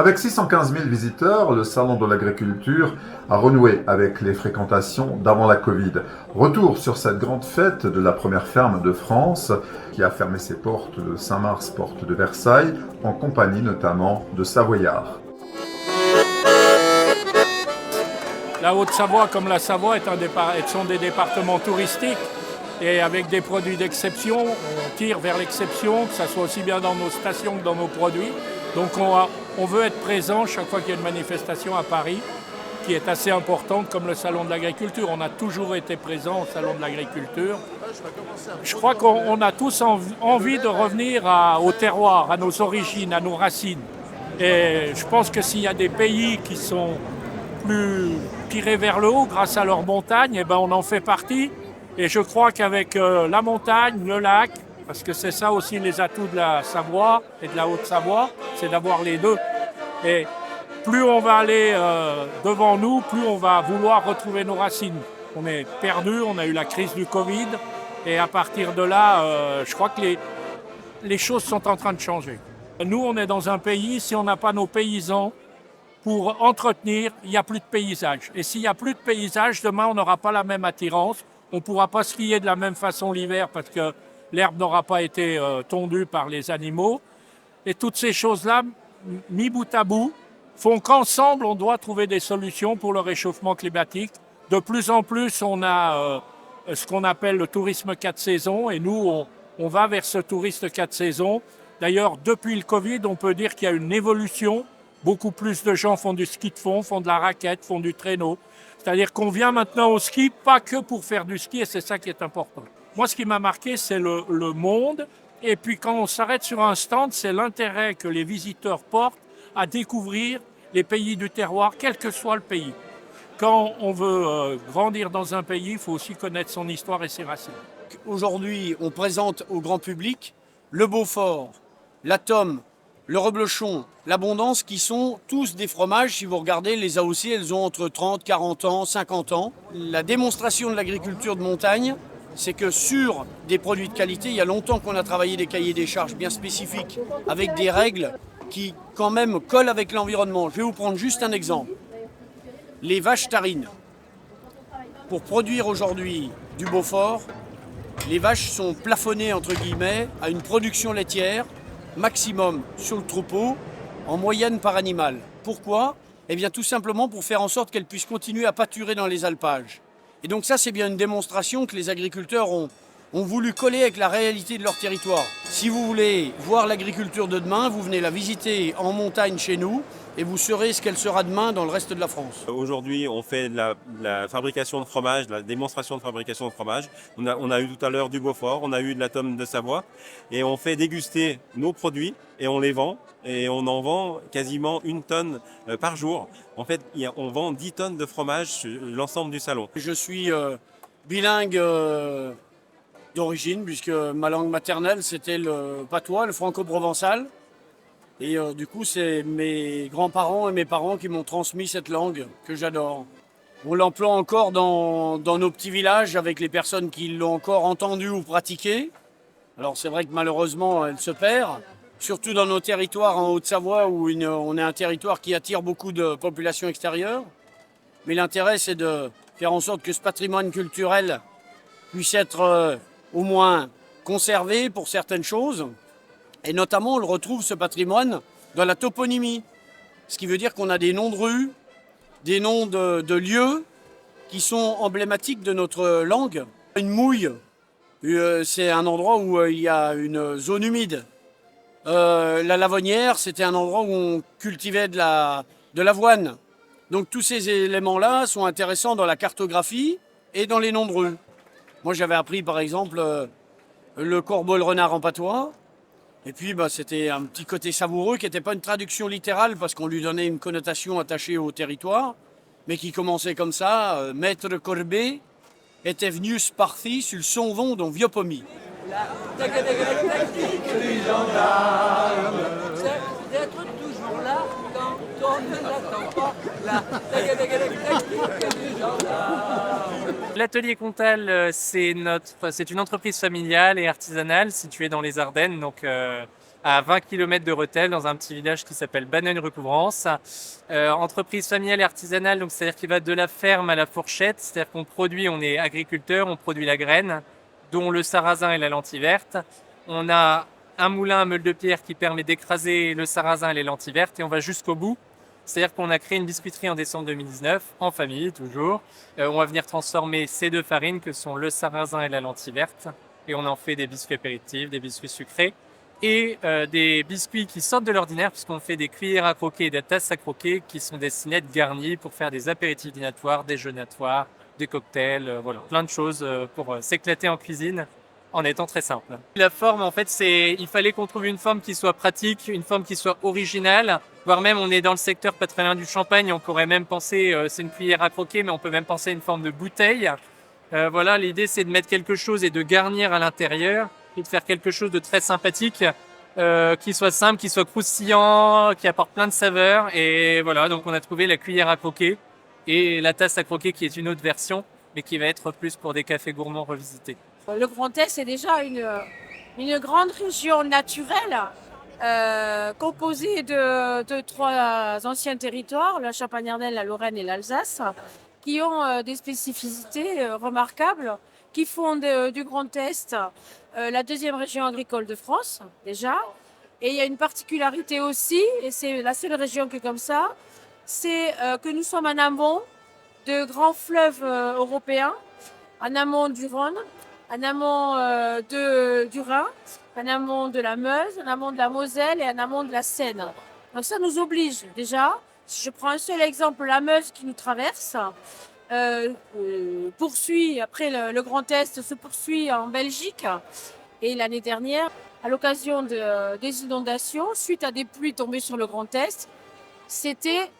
Avec 615 000 visiteurs, le Salon de l'agriculture a renoué avec les fréquentations d'avant la Covid. Retour sur cette grande fête de la première ferme de France qui a fermé ses portes de Saint-Mars, porte de Versailles, en compagnie notamment de Savoyards. La Haute-Savoie, comme la Savoie, sont des départements touristiques et avec des produits d'exception. On tire vers l'exception, que ce soit aussi bien dans nos stations que dans nos produits. Donc on veut être présent chaque fois qu'il y a une manifestation à Paris, qui est assez importante, comme le Salon de l'agriculture. On a toujours été présent au Salon de l'agriculture. Je crois qu'on a tous envie de revenir au terroir, à nos origines, à nos racines. Et je pense que s'il y a des pays qui sont plus tirés vers le haut grâce à leurs montagnes, eh ben on en fait partie. Et je crois qu'avec la montagne, le lac, parce que c'est ça aussi les atouts de la Savoie et de la Haute-Savoie, c'est d'avoir les deux. Et plus on va aller devant nous, plus on va vouloir retrouver nos racines. On est perdu, on a eu la crise du Covid, et à partir de là, je crois que les choses sont en train de changer. Nous, on est dans un pays, si on n'a pas nos paysans pour entretenir, il n'y a plus de paysage. Et s'il n'y a plus de paysage, demain, on n'aura pas la même attirance. On ne pourra pas skier de la même façon l'hiver parce que l'herbe n'aura pas été tondue par les animaux. Et toutes ces choses-là, mis bout à bout, font qu'ensemble, on doit trouver des solutions pour le réchauffement climatique. De plus en plus, on a ce qu'on appelle le tourisme 4 saisons. Et nous, on va vers ce tourisme 4 saisons. D'ailleurs, depuis le Covid, on peut dire qu'il y a une évolution. Beaucoup plus de gens font du ski de fond, font de la raquette, font du traîneau. C'est-à-dire qu'on vient maintenant au ski, pas que pour faire du ski, et c'est ça qui est important. Moi, ce qui m'a marqué, c'est le monde. Et puis, quand on s'arrête sur un stand, c'est l'intérêt que les visiteurs portent à découvrir les pays du terroir, quel que soit le pays. Quand on veut grandir dans un pays, il faut aussi connaître son histoire et ses racines. Aujourd'hui, on présente au grand public le Beaufort, la Tome, le Reblochon, l'Abondance, qui sont tous des fromages. Si vous regardez, les AOC, elles ont entre 30, 40 ans, 50 ans. La démonstration de l'agriculture de montagne, c'est que sur des produits de qualité, il y a longtemps qu'on a travaillé des cahiers des charges bien spécifiques, avec des règles qui, quand même, collent avec l'environnement. Je vais vous prendre juste un exemple. Les vaches tarines. Pour produire aujourd'hui du Beaufort, les vaches sont plafonnées, entre guillemets, à une production laitière maximum sur le troupeau, en moyenne par animal. Pourquoi ? Eh bien tout simplement pour faire en sorte qu'elles puissent continuer à pâturer dans les alpages. Et donc ça, c'est bien une démonstration que les agriculteurs ont voulu coller avec la réalité de leur territoire. Si vous voulez voir l'agriculture de demain, vous venez la visiter en montagne chez nous, et vous saurez ce qu'elle sera demain dans le reste de la France. Aujourd'hui, on fait de la fabrication de fromage, de la démonstration de fabrication de fromage. On a eu tout à l'heure du Beaufort, on a eu de la Tome de Savoie. Et on fait déguster nos produits et on les vend. Et on en vend quasiment 1 tonne par jour. En fait, on vend 10 tonnes de fromage sur l'ensemble du salon. Je suis bilingue d'origine, puisque ma langue maternelle, c'était le patois, le franco-provençal. Et du coup, c'est mes grands-parents et mes parents qui m'ont transmis cette langue que j'adore. On l'emploie encore dans nos petits villages avec les personnes qui l'ont encore entendue ou pratiquée. Alors c'est vrai que malheureusement, elle se perd, surtout dans nos territoires en Haute-Savoie où on est un territoire qui attire beaucoup de populations extérieures. Mais l'intérêt, c'est de faire en sorte que ce patrimoine culturel puisse être au moins conservé pour certaines choses. Et notamment, on le retrouve, ce patrimoine, dans la toponymie. Ce qui veut dire qu'on a des noms de rues, des noms de lieux qui sont emblématiques de notre langue. Une mouille, c'est un endroit où il y a une zone humide. La Lavonnière, c'était un endroit où on cultivait de l'avoine. Donc tous ces éléments-là sont intéressants dans la cartographie et dans les noms de rues. Moi, j'avais appris, par exemple, le corbeau, le renard en patois. Et puis, c'était un petit côté savoureux qui n'était pas une traduction littérale parce qu'on lui donnait une connotation attachée au territoire, mais qui commençait comme ça. Maître Corbet était venu sparti sur le son vent dont Viopomi. La tactique du gendarme. C'est d'être toujours là quand on ne l'attend pas. La tactique du gendarme. L'atelier Comtal, c'est une entreprise familiale et artisanale située dans les Ardennes, donc à 20 km de Rethel, dans un petit village qui s'appelle Banneuil-Recouvrance. Entreprise familiale et artisanale, donc c'est-à-dire qu'il va de la ferme à la fourchette, c'est-à-dire qu'on produit, on est agriculteur, on produit la graine, dont le sarrasin et la lentille verte. On a un moulin à meule de pierre qui permet d'écraser le sarrasin et les lentilles vertes, et on va jusqu'au bout. C'est-à-dire qu'on a créé une biscuiterie en décembre 2019, en famille toujours. On va venir transformer ces deux farines que sont le sarrasin et la lentille verte, et on en fait des biscuits apéritifs, des biscuits sucrés, et des biscuits qui sortent de l'ordinaire, puisqu'on fait des cuillères à croquer et des tasses à croquer qui sont des être garnies pour faire des apéritifs dînatoires, déjeunatoires, des cocktails, voilà, plein de choses pour s'éclater en cuisine en étant très simple. La forme, en fait, il fallait qu'on trouve une forme qui soit pratique, une forme qui soit originale, voire même on est dans le secteur pas très loin du champagne, on pourrait même penser, c'est une cuillère à croquer, mais on peut même penser à une forme de bouteille. Voilà, l'idée c'est de mettre quelque chose et de garnir à l'intérieur et de faire quelque chose de très sympathique, qui soit simple, qui soit croustillant, qui apporte plein de saveurs. Et voilà, donc on a trouvé la cuillère à croquer et la tasse à croquer qui est une autre version, mais qui va être plus pour des cafés gourmands revisités. Le Grand Est est déjà une grande région naturelle composée de trois anciens territoires, la Champagne-Ardenne, la Lorraine et l'Alsace, qui ont des spécificités remarquables, qui font du Grand Est la deuxième région agricole de France, déjà. Et il y a une particularité aussi, et c'est la seule région qui est comme ça, c'est que nous sommes en amont de grands fleuves européens, en amont du Rhône, en amont du Rhin, en amont de la Meuse, en amont de la Moselle et en amont de la Seine. Donc ça nous oblige déjà, si je prends un seul exemple, la Meuse qui nous traverse, poursuit, après le Grand Est se poursuit en Belgique. Et l'année dernière, à l'occasion des inondations, suite à des pluies tombées sur le Grand Est, c'était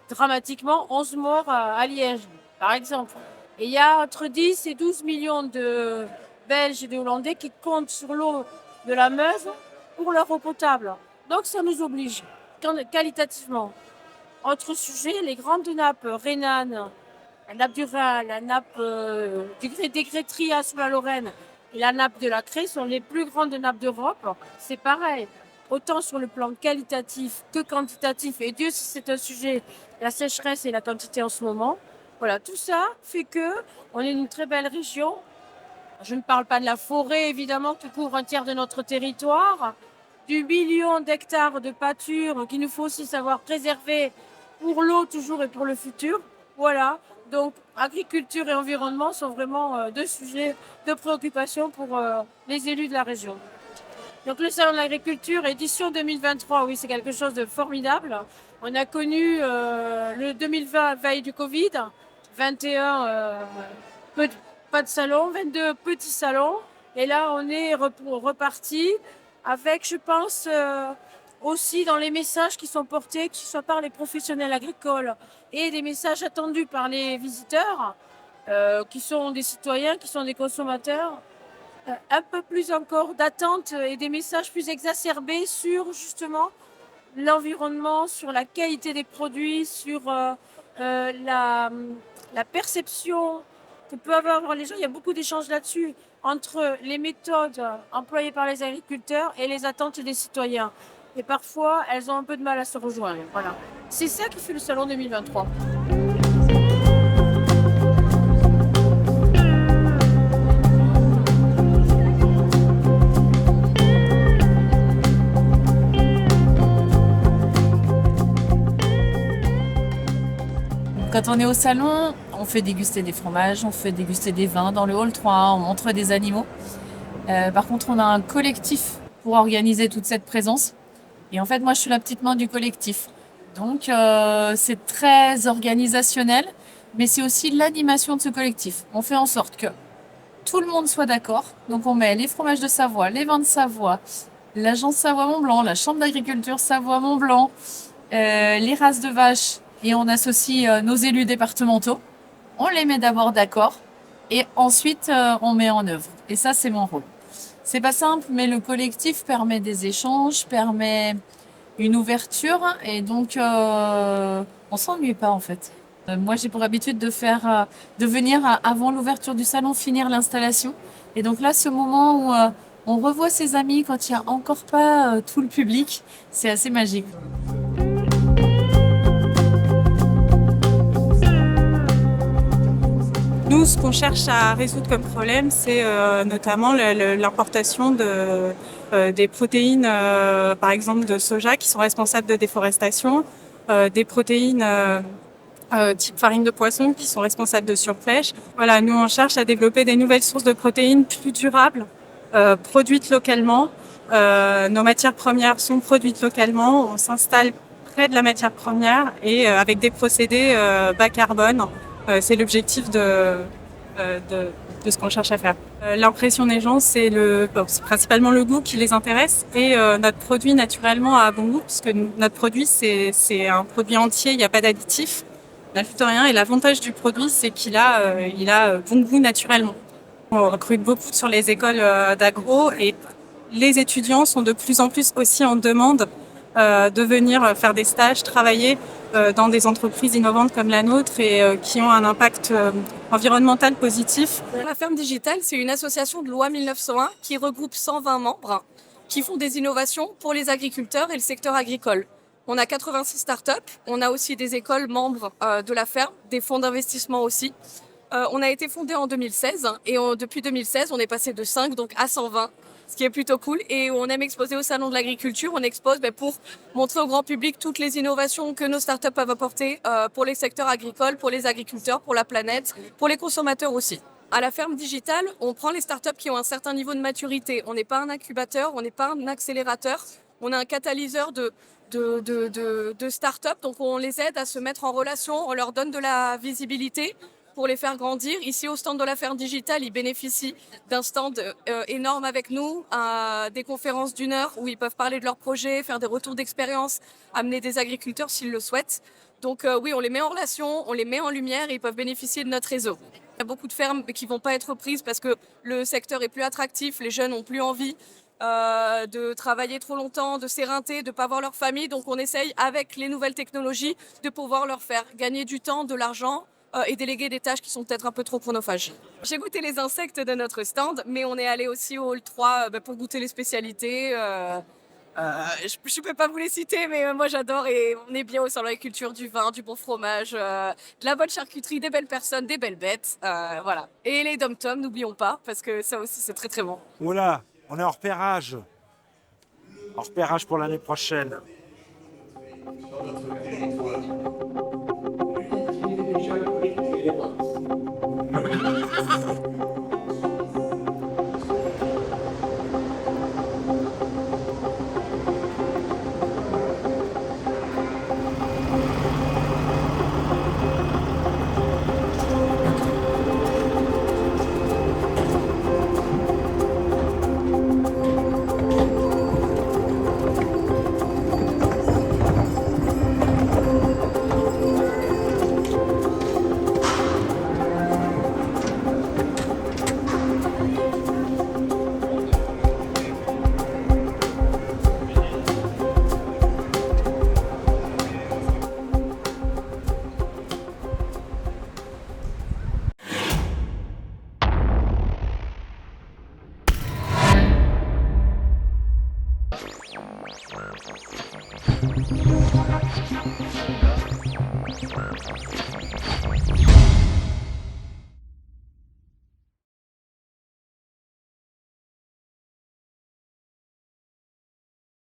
dramatiquement 11 morts à Liège, par exemple. Et il y a entre 10 et 12 millions de Belges et de Hollandais qui comptent sur l'eau de la Meuse pour leur eau potable. Donc ça nous oblige qualitativement. Autre sujet, les grandes nappes rhénanes, la nappe du Rhin, la nappe des Grétrias sous la Lorraine et la nappe de la Crée sont les plus grandes nappes d'Europe. C'est pareil, autant sur le plan qualitatif que quantitatif. Et Dieu si c'est un sujet, la sécheresse et la quantité en ce moment. Voilà, tout ça fait qu'on est une très belle région. Je ne parle pas de la forêt, évidemment, qui couvre un tiers de notre territoire, du million d'hectares de pâture qu'il nous faut aussi savoir préserver pour l'eau toujours et pour le futur. Voilà, donc agriculture et environnement sont vraiment deux sujets de préoccupation pour les élus de la région. Donc le Salon de l'agriculture, édition 2023, oui, c'est quelque chose de formidable. On a connu le 2020, veille du Covid, 21 pas de salon, 22 petits salons. Et là, on est reparti avec, je pense, aussi dans les messages qui sont portés, que ce soit par les professionnels agricoles et des messages attendus par les visiteurs, qui sont des citoyens, qui sont des consommateurs, un peu plus encore d'attente et des messages plus exacerbés sur justement l'environnement, sur la qualité des produits, sur la perception que peuvent avoir les gens. Il y a beaucoup d'échanges là-dessus entre les méthodes employées par les agriculteurs et les attentes des citoyens. Et parfois, elles ont un peu de mal à se rejoindre. Voilà. C'est ça qui fait le Salon 2023. Quand on est au salon, on fait déguster des fromages, on fait déguster des vins. Dans le hall 3, on montre des animaux. Par contre, on a un collectif pour organiser toute cette présence. Et en fait, moi, je suis la petite main du collectif. Donc, c'est très organisationnel, mais c'est aussi l'animation de ce collectif. On fait en sorte que tout le monde soit d'accord. Donc, on met les fromages de Savoie, les vins de Savoie, l'agence Savoie-Mont-Blanc, la chambre d'agriculture Savoie-Mont-Blanc, les races de vaches. Et on associe nos élus départementaux. On les met d'abord d'accord et ensuite on met en œuvre. Et ça, c'est mon rôle. C'est pas simple, mais le collectif permet des échanges, permet une ouverture et donc on s'ennuie pas en fait. Moi, j'ai pour habitude de venir avant l'ouverture du salon finir l'installation. Et donc là, ce moment où On revoit ses amis quand il n'y a encore pas tout le public. C'est assez magique. Nous, ce qu'on cherche à résoudre comme problème, c'est notamment l'importation des protéines, par exemple de soja, qui sont responsables de déforestation, des protéines type farine de poisson, qui sont responsables de surpêche. Voilà, nous, on cherche à développer des nouvelles sources de protéines plus durables, produites localement. Nos matières premières sont produites localement. On s'installe près de la matière première et avec des procédés bas carbone. C'est l'objectif de ce qu'on cherche à faire. L'impression des gens, c'est principalement le goût qui les intéresse et notre produit naturellement a bon goût parce que notre produit c'est un produit entier, il n'y a pas d'additifs, il n'ajoute rien et l'avantage du produit c'est qu'il a bon goût naturellement. On recrute beaucoup sur les écoles d'agro et les étudiants sont de plus en plus aussi en demande de venir faire des stages, travailler dans des entreprises innovantes comme la nôtre et qui ont un impact environnemental positif. La Ferme Digitale, c'est une association de loi 1901 qui regroupe 120 membres qui font des innovations pour les agriculteurs et le secteur agricole. On a 86 startups, on a aussi des écoles membres de la ferme, des fonds d'investissement aussi. On a été fondé en 2016 et depuis 2016, on est passé de 5 donc à 120. Ce qui est plutôt cool. Et on aime exposer au Salon de l'Agriculture. On expose pour montrer au grand public toutes les innovations que nos startups peuvent apporter pour les secteurs agricoles, pour les agriculteurs, pour la planète, pour les consommateurs aussi. À la Ferme Digitale, on prend les startups qui ont un certain niveau de maturité. On n'est pas un incubateur, on n'est pas un accélérateur. On a un catalyseur de startups. Donc on les aide à se mettre en relation, on leur donne de la visibilité pour les faire grandir. Ici, au stand de la Ferme Digitale, ils bénéficient d'un stand énorme avec nous, des conférences d'1 heure où ils peuvent parler de leurs projets, faire des retours d'expérience, amener des agriculteurs s'ils le souhaitent. Donc oui, on les met en relation, on les met en lumière et ils peuvent bénéficier de notre réseau. Il y a beaucoup de fermes qui ne vont pas être prises parce que le secteur est plus attractif, les jeunes n'ont plus envie de travailler trop longtemps, de s'éreinter, de ne pas voir leur famille. Donc on essaye, avec les nouvelles technologies, de pouvoir leur faire gagner du temps, de l'argent, et déléguer des tâches qui sont peut-être un peu trop chronophages. J'ai goûté les insectes de notre stand, mais on est allé aussi au hall 3 pour goûter les spécialités. Je ne peux pas vous les citer, mais moi j'adore et on est bien au salon d'agriculture, du vin, du bon fromage, de la bonne charcuterie, des belles personnes, des belles bêtes. Voilà. Et les dom-toms, n'oublions pas, parce que ça aussi c'est très très bon. Voilà, on est en repérage. En repérage pour l'année prochaine.